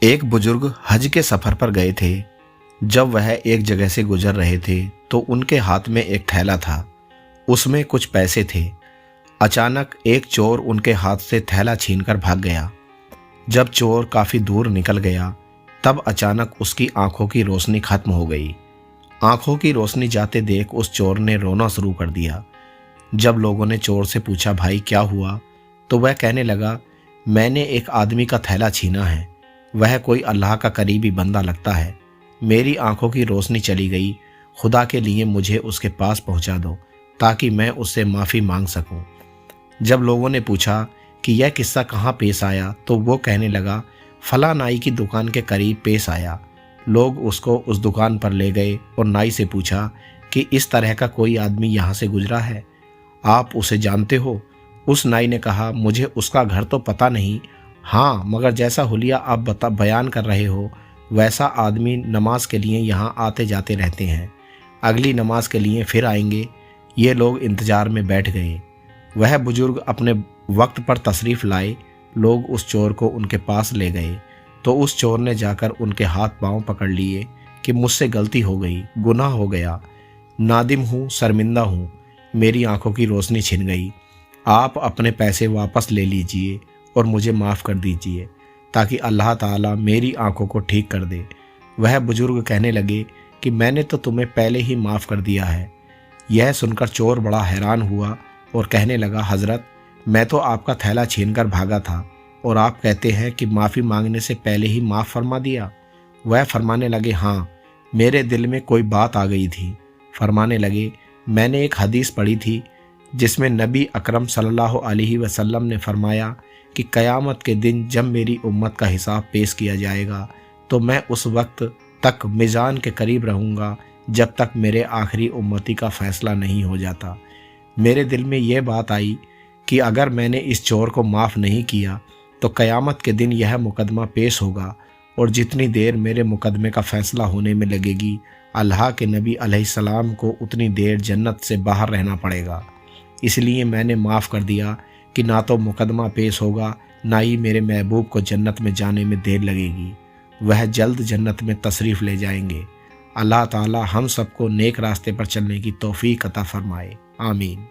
एक बुजुर्ग हज के सफर पर गए थे। जब वह एक जगह से गुजर रहे थे तो उनके हाथ में एक थैला था। उसमें कुछ पैसे थे। अचानक एक चोर उनके हाथ से थैला छीनकर भाग गया। जब चोर काफी दूर निकल गया तब अचानक उसकी आंखों की रोशनी खत्म हो गई। आंखों की रोशनी जाते देख उस चोर ने रोना शुरू कर दिया। जब लोगों ने चोर से पूछा, भाई क्या हुआ, तो वह कहने लगा, मैंने एक आदमी का थैला छीना है। वह कोई अल्लाह का करीबी बंदा लगता है। मेरी आंखों की रोशनी चली गई। खुदा के लिए मुझे उसके पास पहुंचा दो ताकि मैं उससे माफ़ी मांग सकूं। जब लोगों ने पूछा कि यह किस्सा कहाँ पेश आया तो वो कहने लगा, फला नाई की दुकान के करीब पेश आया। लोग उसको उस दुकान पर ले गए और नाई से पूछा कि इस तरह का कोई आदमी यहाँ से गुजरा है, आप उसे जानते हो? उस नाई ने कहा, मुझे उसका घर तो पता नहीं, हाँ मगर जैसा हुलिया आप बयान कर रहे हो वैसा आदमी नमाज के लिए यहाँ आते जाते रहते हैं। अगली नमाज के लिए फिर आएंगे। ये लोग इंतजार में बैठ गए। वह बुजुर्ग अपने वक्त पर तशरीफ़ लाए। लोग उस चोर को उनके पास ले गए तो उस चोर ने जाकर उनके हाथ पांव पकड़ लिए कि मुझसे गलती हो गई, गुनाह हो गया, नादिम हूँ, शर्मिंदा हूँ, मेरी आंखों की रोशनी छिन गई। आप अपने पैसे वापस ले लीजिए और मुझे माफ़ कर दीजिए ताकि अल्लाह ताला मेरी आंखों को ठीक कर दे। वह बुजुर्ग कहने लगे कि मैंने तो तुम्हें पहले ही माफ़ कर दिया है। यह सुनकर चोर बड़ा हैरान हुआ और कहने लगा, हज़रत मैं तो आपका थैला छीनकर भागा था और आप कहते हैं कि माफ़ी मांगने से पहले ही माफ़ फरमा दिया। वह फरमाने लगे, हाँ मेरे दिल में कोई बात आ गई थी। फरमाने लगे, मैंने एक हदीस पढ़ी थी जिसमें नबी अकरम सल्लल्लाहु अलैहि वसल्लम ने फरमाया कि क़यामत के दिन जब मेरी उम्मत का हिसाब पेश किया जाएगा तो मैं उस वक्त तक मीज़ान के करीब रहूँगा जब तक मेरे आखिरी उम्मती का फ़ैसला नहीं हो जाता। मेरे दिल में यह बात आई कि अगर मैंने इस चोर को माफ़ नहीं किया तो क़यामत के दिन यह मुकदमा पेश होगा और जितनी देर मेरे मुकदमे का फ़ैसला होने में लगेगी अल्लाह के नबी अलैहिस्सलाम को उतनी देर जन्नत से बाहर रहना पड़ेगा। इसलिए मैंने माफ़ कर दिया कि ना तो मुकदमा पेश होगा ना ही मेरे महबूब को जन्नत में जाने में देर लगेगी। वह जल्द जन्नत में तशरीफ़ ले जाएंगे। अल्लाह ताला हम सबको नेक रास्ते पर चलने की तौफीक अता फरमाए। आमीन।